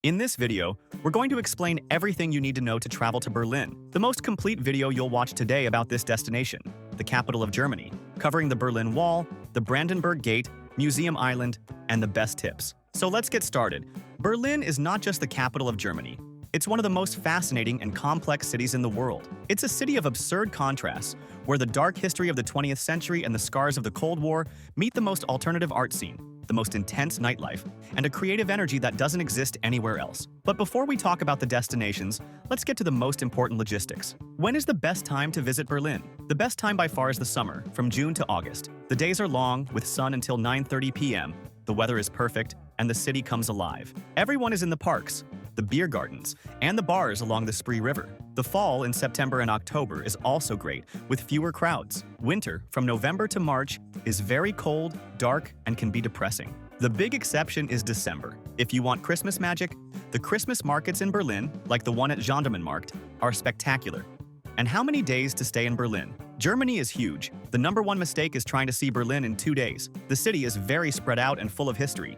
In this video, we're going to explain everything you need to know to travel to Berlin, the most complete video you'll watch today about this destination, the capital of Germany, covering the Berlin Wall, the Brandenburg Gate, Museum Island, and the best tips. So let's get started. Berlin is not just the capital of Germany. It's one of the most fascinating and complex cities in the world. It's a city of absurd contrasts, where the dark history of the 20th century and the scars of the Cold War meet the most alternative art scene, the most intense nightlife, and a creative energy that doesn't exist anywhere else. But before we talk about the destinations, let's get to the most important logistics. When is the best time to visit Berlin? The best time by far is the summer, from June to August. The days are long, with sun until 9:30 p.m., the weather is perfect, and the city comes alive. Everyone is in the parks, the beer gardens, and the bars along the Spree River. The fall in September and October is also great, with fewer crowds. Winter, from November to March, is very cold, dark, and can be depressing. The big exception is December. If you want Christmas magic, the Christmas markets in Berlin, like the one at Gendarmenmarkt, are spectacular. And how many days to stay in Berlin? Germany is huge. The #1 mistake is trying to see Berlin in 2 days. The city is very spread out and full of history.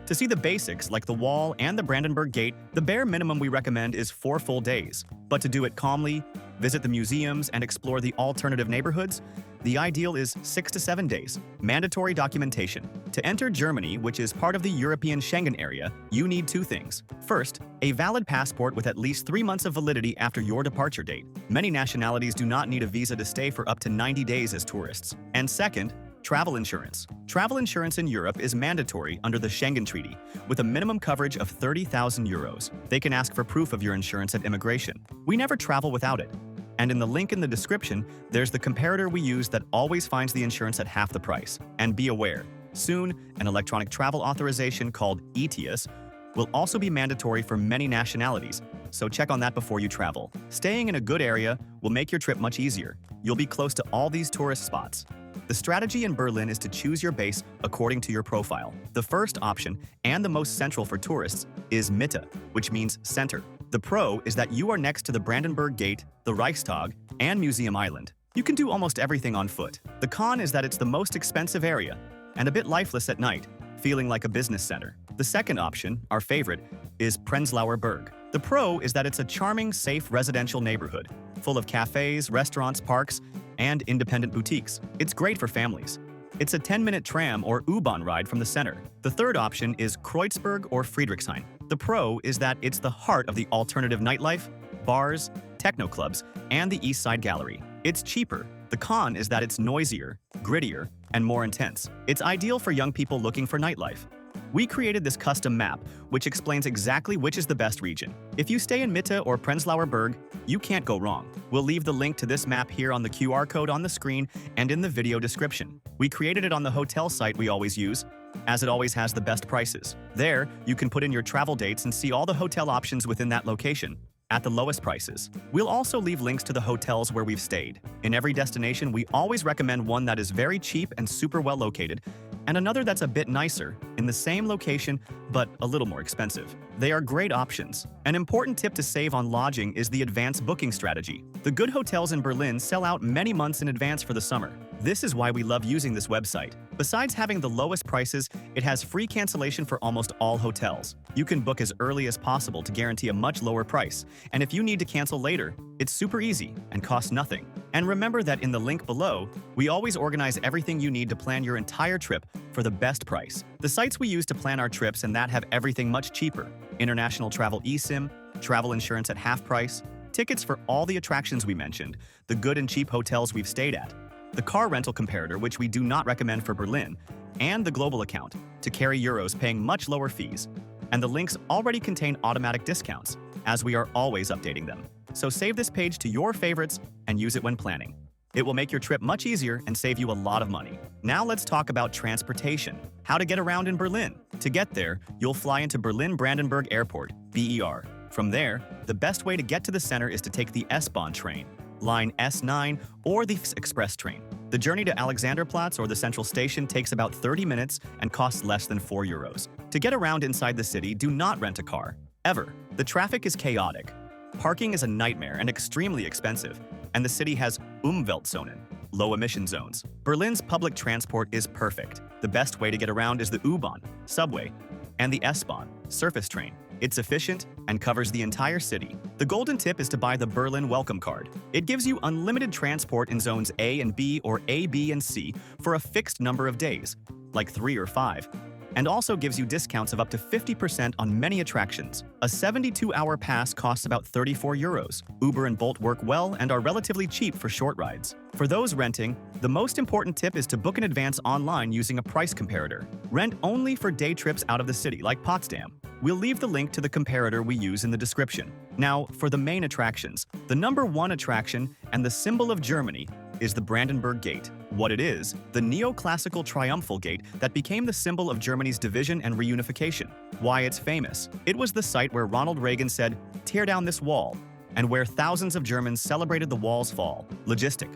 To see the basics, like the Wall and the Brandenburg Gate, the bare minimum we recommend is 4 full days. But to do it calmly, visit the museums, and explore the alternative neighborhoods, the ideal is 6 to 7 days. Mandatory documentation. To enter Germany, which is part of the European Schengen area, you need 2 things. First, a valid passport with at least 3 months of validity after your departure date. Many nationalities do not need a visa to stay for up to 90 days as tourists. And second, travel insurance. Travel insurance in Europe is mandatory under the Schengen Treaty, with a minimum coverage of 30,000 euros. They can ask for proof of your insurance at immigration. We never travel without it. And in the link in the description, there's the comparator we use that always finds the insurance at half the price. And be aware, soon, an electronic travel authorization called ETIAS will also be mandatory for many nationalities, so check on that before you travel. Staying in a good area will make your trip much easier. You'll be close to all these tourist spots. The strategy in Berlin is to choose your base according to your profile. The first option, and the most central for tourists, is Mitte, which means center. The pro is that you are next to the Brandenburg Gate, the Reichstag, and Museum Island. You can do almost everything on foot. The con is that it's the most expensive area, and a bit lifeless at night, feeling like a business center. The second option, our favorite, is Prenzlauer Berg. The pro is that it's a charming, safe residential neighborhood, full of cafes, restaurants, parks, and independent boutiques. It's great for families. It's a 10-minute tram or U-Bahn ride from the center. The third option is Kreuzberg or Friedrichshain. The pro is that it's the heart of the alternative nightlife, bars, techno clubs, and the East Side Gallery. It's cheaper. The con is that it's noisier, grittier, and more intense. It's ideal for young people looking for nightlife. We created this custom map, which explains exactly which is the best region. If you stay in Mitte or Prenzlauer Berg, you can't go wrong. We'll leave the link to this map here on the QR code on the screen and in the video description. We created it on the hotel site we always use, as it always has the best prices. There, you can put in your travel dates and see all the hotel options within that location, at the lowest prices. We'll also leave links to the hotels where we've stayed. In every destination, we always recommend one that is very cheap and super well located, and another that's a bit nicer, in the same location, but a little more expensive. They are great options. An important tip to save on lodging is the advanced booking strategy. The good hotels in Berlin sell out many months in advance for the summer. This is why we love using this website. Besides having the lowest prices, it has free cancellation for almost all hotels. You can book as early as possible to guarantee a much lower price, and if you need to cancel later, it's super easy and costs nothing. And remember that in the link below, we always organize everything you need to plan your entire trip for the best price. The sites we use to plan our trips and that have everything much cheaper: international travel eSIM, travel insurance at half price, tickets for all the attractions we mentioned, the good and cheap hotels we've stayed at, the car rental comparator, which we do not recommend for Berlin, and the global account, to carry euros paying much lower fees. And the links already contain automatic discounts, as we are always updating them. So save this page to your favorites and use it when planning. It will make your trip much easier and save you a lot of money. Now let's talk about transportation. How to get around in Berlin. To get there, you'll fly into Berlin Brandenburg Airport, BER. From there, the best way to get to the center is to take the S-Bahn train, line S9, or the Express train. The journey to Alexanderplatz or the central station takes about 30 minutes and costs less than 4 euros. To get around inside the city, do not rent a car, ever. The traffic is chaotic. Parking is a nightmare and extremely expensive, and the city has Umweltzonen, low-emission zones. Berlin's public transport is perfect. The best way to get around is the U-Bahn, subway, and the S-Bahn, surface train. It's efficient and covers the entire city. The golden tip is to buy the Berlin Welcome Card. It gives you unlimited transport in zones A and B or A, B, and C for a fixed number of days, like 3 or 5, and also gives you discounts of up to 50% on many attractions. A 72-hour pass costs about 34 euros. Uber and Bolt work well and are relatively cheap for short rides. For those renting, the most important tip is to book in advance online using a price comparator. Rent only for day trips out of the city, like Potsdam. We'll leave the link to the comparator we use in the description. Now, for the main attractions. The #1 attraction and the symbol of Germany is the Brandenburg Gate. What it is, the neoclassical triumphal gate that became the symbol of Germany's division and reunification. Why it's famous. It was the site where Ronald Reagan said, "Tear down this wall," and where thousands of Germans celebrated the wall's fall. Logistic.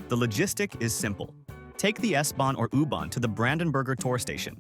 The logistic is simple. Take the S-Bahn or U-Bahn to the Brandenburger Tor station.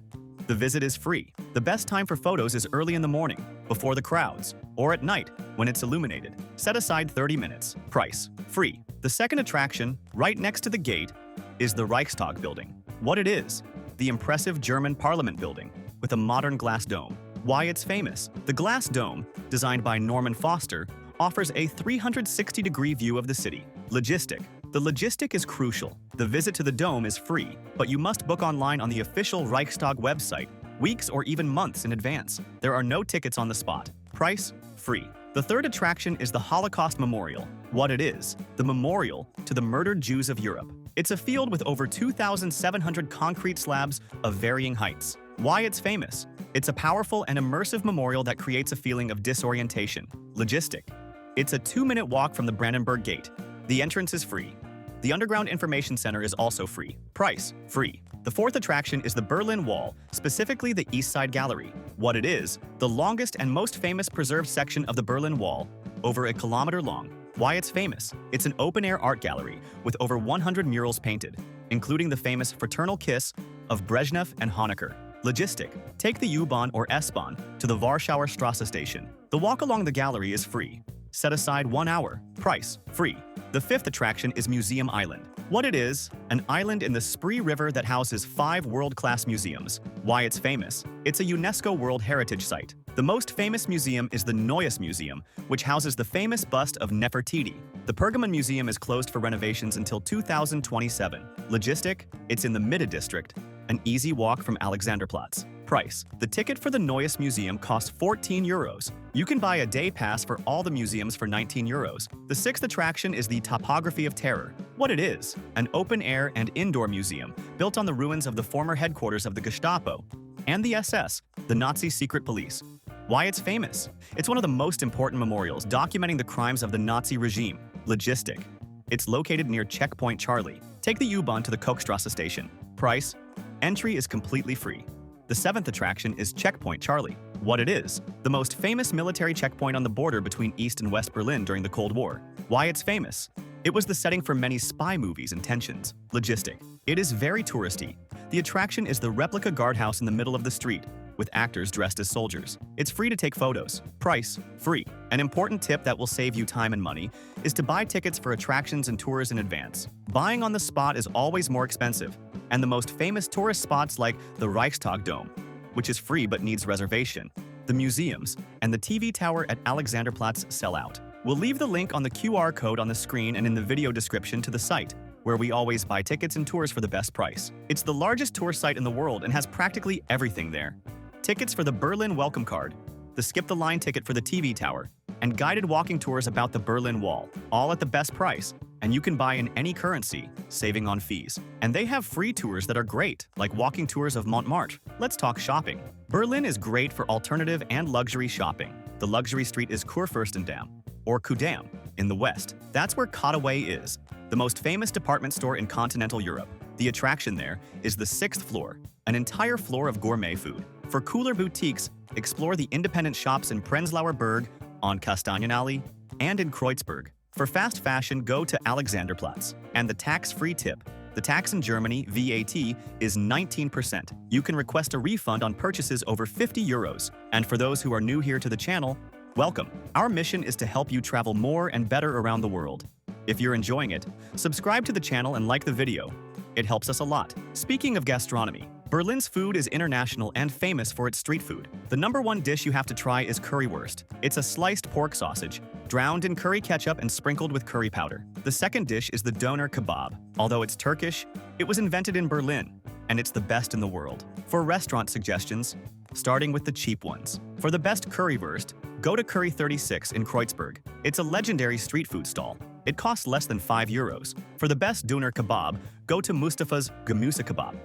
The visit is free. The best time for photos is early in the morning, before the crowds, or at night when it's illuminated. Set aside 30 minutes. Price: free. The second attraction, right next to the gate, is the Reichstag building. What it is, the impressive German parliament building with a modern glass dome. Why it's famous. The glass dome, designed by Norman Foster, offers a 360-degree view of the city. Logistic. The logistic is crucial. The visit to the dome is free, but you must book online on the official Reichstag website, weeks or even months in advance. There are no tickets on the spot. Price: free. The third attraction is the Holocaust Memorial. What it is, the memorial to the murdered Jews of Europe. It's a field with over 2,700 concrete slabs of varying heights. Why it's famous. It's a powerful and immersive memorial that creates a feeling of disorientation. Logistic. It's a 2-minute walk from the Brandenburg Gate. The entrance is free. The Underground Information Center is also free. Price: free. The fourth attraction is the Berlin Wall, specifically the East Side Gallery. What it is, the longest and most famous preserved section of the Berlin Wall, over 1 kilometer long. Why it's famous. It's an open-air art gallery with over 100 murals painted, including the famous fraternal kiss of Brezhnev and Honecker. Logistic. Take the U-Bahn or S-Bahn to the Warschauer Strasse station. The walk along the gallery is free. Set aside 1 hour. Price: free. The fifth attraction is Museum Island. What it is, an island in the Spree River that houses 5 world-class museums. Why it's famous. It's a UNESCO World Heritage Site. The most famous museum is the Neues Museum, which houses the famous bust of Nefertiti. The Pergamon Museum is closed for renovations until 2027. Logistic. It's in the Mitte district, an easy walk from Alexanderplatz. Price: the ticket for the Neues Museum costs 14 euros. You can buy a day pass for all the museums for 19 euros. The sixth attraction is the Topography of Terror. What it is, an open-air and indoor museum built on the ruins of the former headquarters of the Gestapo and the SS, the Nazi secret police. Why it's famous. It's one of the most important memorials documenting the crimes of the Nazi regime. Logistic. It's located near Checkpoint Charlie. Take the U-Bahn to the Kochstrasse station. Price: entry is completely free. The seventh attraction is Checkpoint Charlie. What it is, the most famous military checkpoint on the border between East and West Berlin during the Cold War. Why it's famous. It was the setting for many spy movies and tensions. Logistic. It is very touristy. The attraction is the replica guardhouse in the middle of the street, with actors dressed as soldiers. It's free to take photos. Price: free. An important tip that will save you time and money is to buy tickets for attractions and tours in advance. Buying on the spot is always more expensive, and the most famous tourist spots like the Reichstag Dome, which is free but needs reservation, the museums, and the TV tower at Alexanderplatz sell out. We'll leave the link on the QR code on the screen and in the video description to the site, where we always buy tickets and tours for the best price. It's the largest tour site in the world and has practically everything there. Tickets for the Berlin Welcome Card, the Skip the Line ticket for the TV tower, and guided walking tours about the Berlin Wall, all at the best price, and you can buy in any currency, saving on fees. And they have free tours that are great, like walking tours of Montmartre. Let's talk shopping. Berlin is great for alternative and luxury shopping. The luxury street is Kurfürstendamm, or Kudamm, in the west. That's where Cutaway is, the most famous department store in continental Europe. The attraction there is the 6th floor, an entire floor of gourmet food. For cooler boutiques, explore the independent shops in Prenzlauer Berg, on Kastanienallee, and in Kreuzberg. For fast fashion, go to Alexanderplatz. And the tax-free tip. The tax in Germany, VAT, is 19%. You can request a refund on purchases over 50 euros. And for those who are new here to the channel, welcome. Our mission is to help you travel more and better around the world. If you're enjoying it, subscribe to the channel and like the video. It helps us a lot. Speaking of gastronomy, Berlin's food is international and famous for its street food. The number one dish you have to try is currywurst. It's a sliced pork sausage, drowned in curry ketchup and sprinkled with curry powder. The second dish is the doner kebab. Although it's Turkish, it was invented in Berlin, and it's the best in the world. For restaurant suggestions, starting with the cheap ones. For the best currywurst, go to Curry 36 in Kreuzberg. It's a legendary street food stall. It costs less than €5. For the best doner kebab, go to Mustafa's Gemüse Kebab.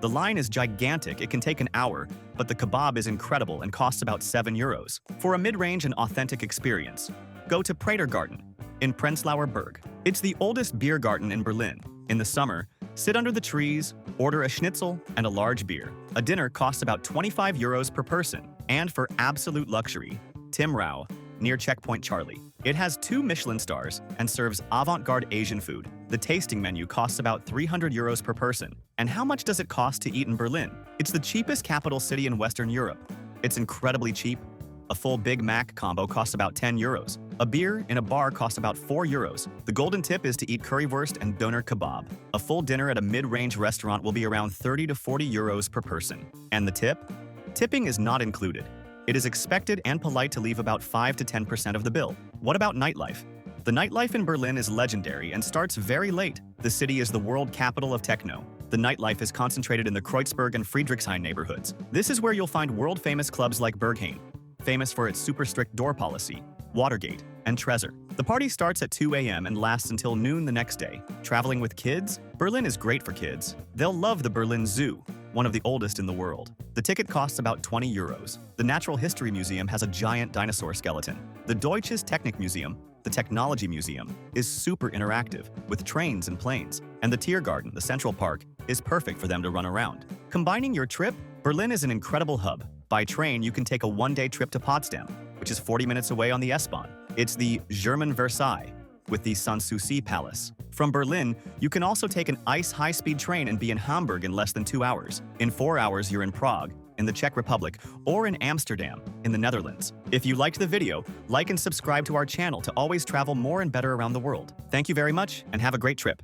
The line is gigantic, it can take an hour, but the kebab is incredible and costs about €7. For a mid-range and authentic experience, go to Prater Garten in Prenzlauer Berg. It's the oldest beer garden in Berlin. In the summer, sit under the trees, order a schnitzel and a large beer. A dinner costs about €25 per person. And for absolute luxury, Tim Rao, near Checkpoint Charlie. It has 2 Michelin stars and serves avant-garde Asian food. The tasting menu costs about €300 per person. And how much does it cost to eat in Berlin? It's the cheapest capital city in Western Europe. It's incredibly cheap. A full Big Mac combo costs about €10. A beer in a bar costs about €4. The golden tip is to eat currywurst and doner kebab. A full dinner at a mid-range restaurant will be around €30 to €40 per person. And the tip? Tipping is not included. It is expected and polite to leave about 5 to 10% of the bill. What about nightlife? The nightlife in Berlin is legendary and starts very late. The city is the world capital of techno. The nightlife is concentrated in the Kreuzberg and Friedrichshain neighborhoods. This is where you'll find world-famous clubs like Berghain, famous for its super strict door policy, Watergate, and Trezor. The party starts at 2 a.m. and lasts until noon the next day. Traveling with kids? Berlin is great for kids. They'll love the Berlin Zoo, one of the oldest in the world. The ticket costs about €20. The Natural History Museum has a giant dinosaur skeleton. The Deutsches Technikmuseum, the Technology Museum, is super interactive, with trains and planes. And the Tiergarten, the Central Park, is perfect for them to run around. Combining your trip, Berlin is an incredible hub. By train, you can take a one-day trip to Potsdam, which is 40 minutes away on the S-Bahn. It's the German Versailles, with the Sanssouci Palace. From Berlin, you can also take an ICE high-speed train and be in Hamburg in less than 2 hours. In 4 hours, you're in Prague, in the Czech Republic, or in Amsterdam, in the Netherlands. If you liked the video, like and subscribe to our channel to always travel more and better around the world. Thank you very much, and have a great trip.